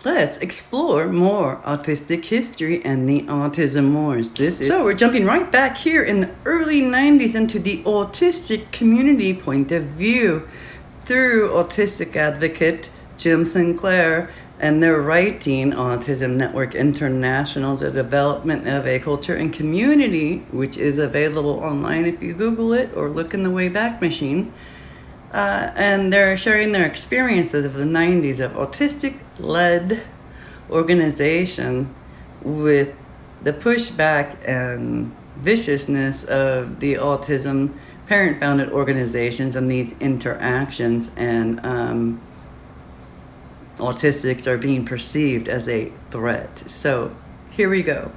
let's explore more autistic history and the Autism Wars. So we're jumping right back here in the early 90s into the autistic community point of view through autistic advocate Jim Sinclair and their writing, Autism Network International, the development of a culture and community, which is available online if you Google it or look in the Wayback Machine. And they're sharing their experiences of the 90s of autistic-led organization with the pushback and viciousness of the autism parent-founded organizations and these interactions, and autistics are being perceived as a threat. So here we go.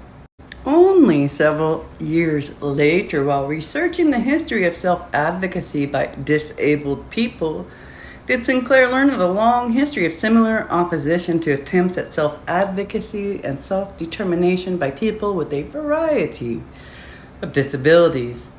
Only several years later, while researching the history of self-advocacy by disabled people, did Sinclair learn of a long history of similar opposition to attempts at self-advocacy and self-determination by people with a variety of disabilities.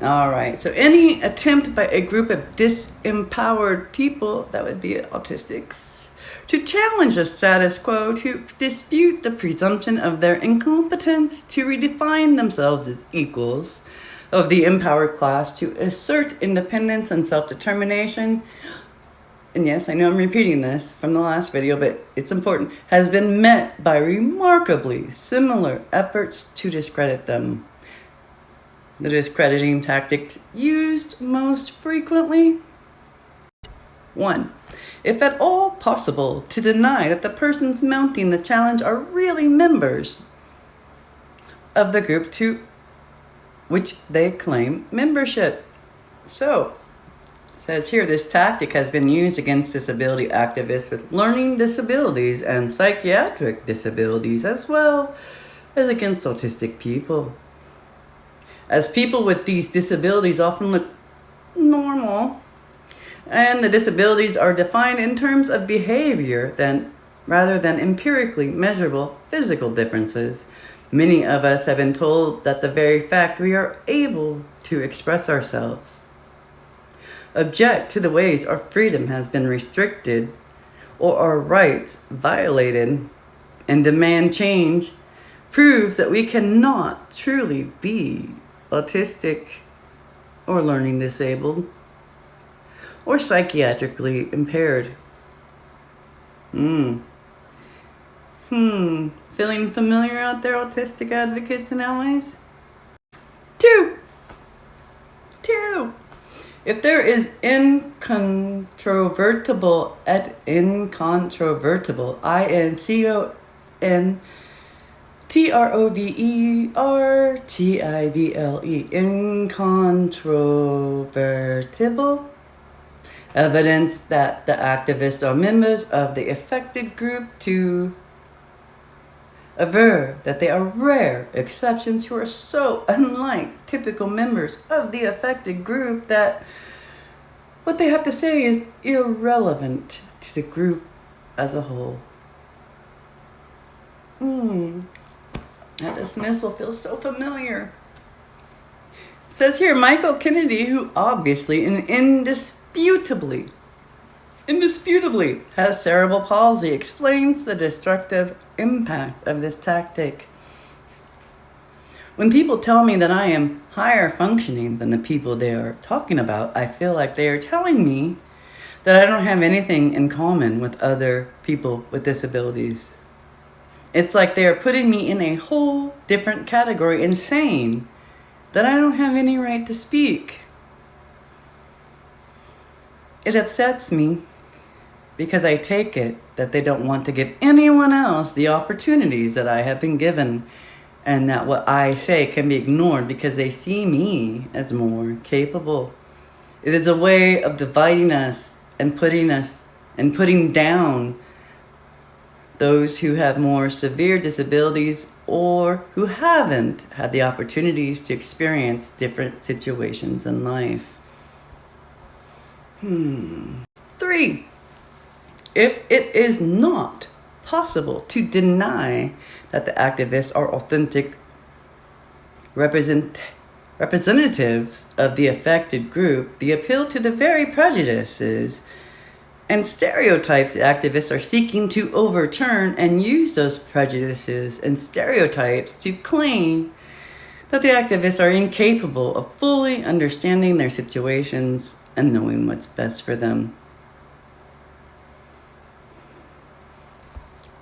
All right, so any attempt by a group of disempowered people, that would be autistics, to challenge the status quo, to dispute the presumption of their incompetence, to redefine themselves as equals of the empowered class, to assert independence and self-determination, and yes, I know I'm repeating this from the last video, but it's important, has been met by remarkably similar efforts to discredit them. The discrediting tactics used most frequently: 1. If at all possible, to deny that the persons mounting the challenge are really members of the group to which they claim membership. So, it says here, this tactic has been used against disability activists with learning disabilities and psychiatric disabilities, as well as against autistic people. As people with these disabilities often look normal, and the disabilities are defined in terms of behavior rather than empirically measurable physical differences, many of us have been told that the very fact we are able to express ourselves, object to the ways our freedom has been restricted or our rights violated, and demand change proves that we cannot truly be autistic or learning disabled or psychiatrically impaired. Feeling familiar out there, autistic advocates and allies? 2. If there is incontrovertible, incontrovertible, incontrovertible evidence that the activists are members of the affected group, to aver that they are rare exceptions who are so unlike typical members of the affected group that what they have to say is irrelevant to the group as a whole. That dismissal feels so familiar. It says here, Michael Kennedy, who obviously and indisputably has cerebral palsy, explains the destructive impact of this tactic. When people tell me that I am higher functioning than the people they are talking about, I feel like they are telling me that I don't have anything in common with other people with disabilities. It's like they are putting me in a whole different category and saying that I don't have any right to speak. It upsets me because I take it that they don't want to give anyone else the opportunities that I have been given, and that what I say can be ignored because they see me as more capable. It is a way of dividing us and putting down those who have more severe disabilities or who haven't had the opportunities to experience different situations in life. 3. If it is not possible to deny that the activists are authentic representatives of the affected group, the appeal to the very prejudices And stereotypes the activists are seeking to overturn and use those prejudices and stereotypes to claim that the activists are incapable of fully understanding their situations and knowing what's best for them.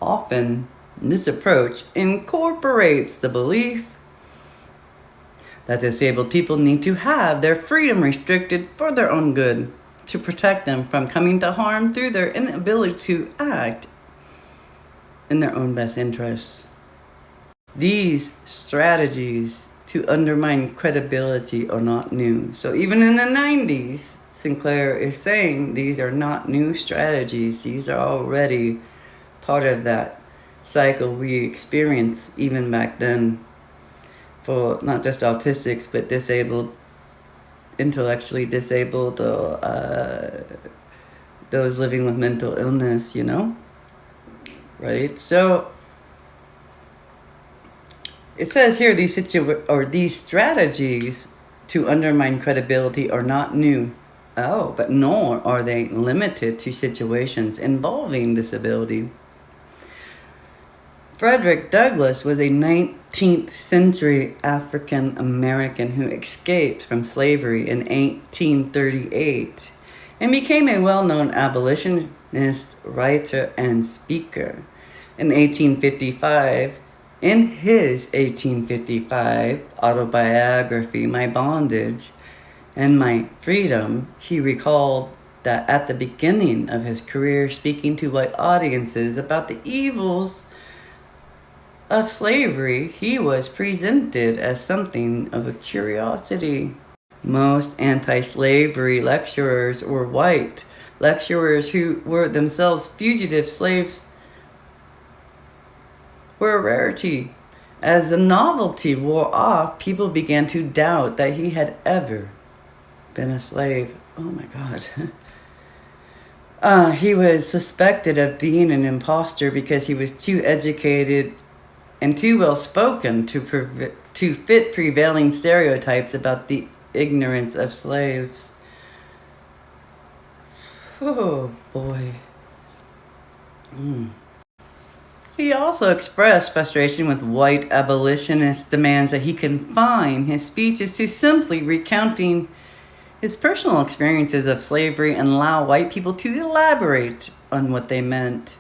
Often, this approach incorporates the belief that disabled people need to have their freedom restricted for their own good, to protect them from coming to harm through their inability to act in their own best interests. These strategies to undermine credibility are not new. So even in the 90s, Sinclair is saying these are not new strategies. These are already part of that cycle we experienced even back then for not just autistics, but disabled, intellectually disabled, or those living with mental illness, right? So it says here these strategies to undermine credibility are not new. But nor are they limited to situations involving disability. Frederick Douglass was a 19th century African American who escaped from slavery in 1838 and became a well-known abolitionist writer and speaker. In 1855, in his 1855 autobiography, My Bondage and My Freedom, he recalled that at the beginning of his career, speaking to white audiences about the evils of slavery, he was presented as something of a curiosity. Most anti-slavery lecturers were white. Lecturers who were themselves fugitive slaves were a rarity. As the novelty wore off, people began to doubt that he had ever been a slave. Oh my God. He was suspected of being an imposter because he was too educated and too well-spoken to fit prevailing stereotypes about the ignorance of slaves. Oh boy. He also expressed frustration with white abolitionist demands that he confine his speeches to simply recounting his personal experiences of slavery and allow white people to elaborate on what they meant.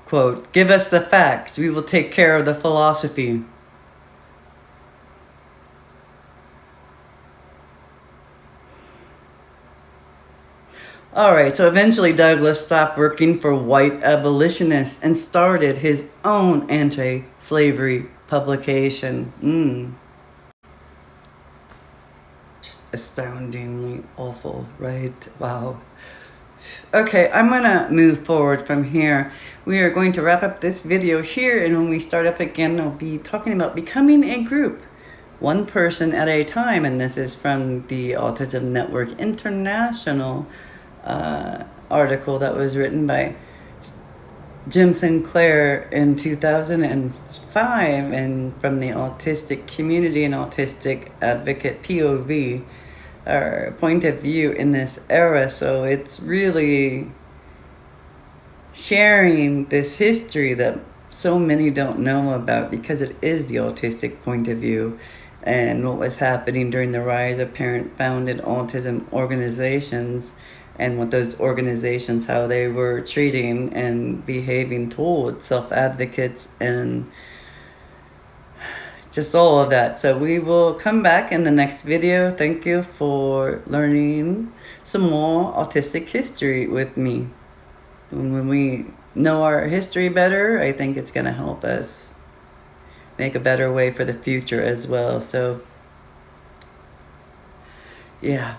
Quote, "Give us the facts, we will take care of the philosophy." Alright, so eventually Douglass stopped working for white abolitionists and started his own anti-slavery publication. Just astoundingly awful, right? Wow. Okay, I'm going to move forward from here. We are going to wrap up this video here, and when we start up again, I'll be talking about becoming a group, one person at a time, and this is from the Autism Network International article that was written by Jim Sinclair in 2005, and from the autistic community and autistic advocate POV, or point of view in this era. So it's really sharing this history that so many don't know about, because it is the autistic point of view and what was happening during the rise of parent-founded autism organizations, and what those organizations, how they were treating and behaving towards self-advocates and just all of that. So we will come back in the next video. Thank you for learning some more autistic history with me. When we know our history better, I think it's going to help us make a better way for the future as well. So, yeah.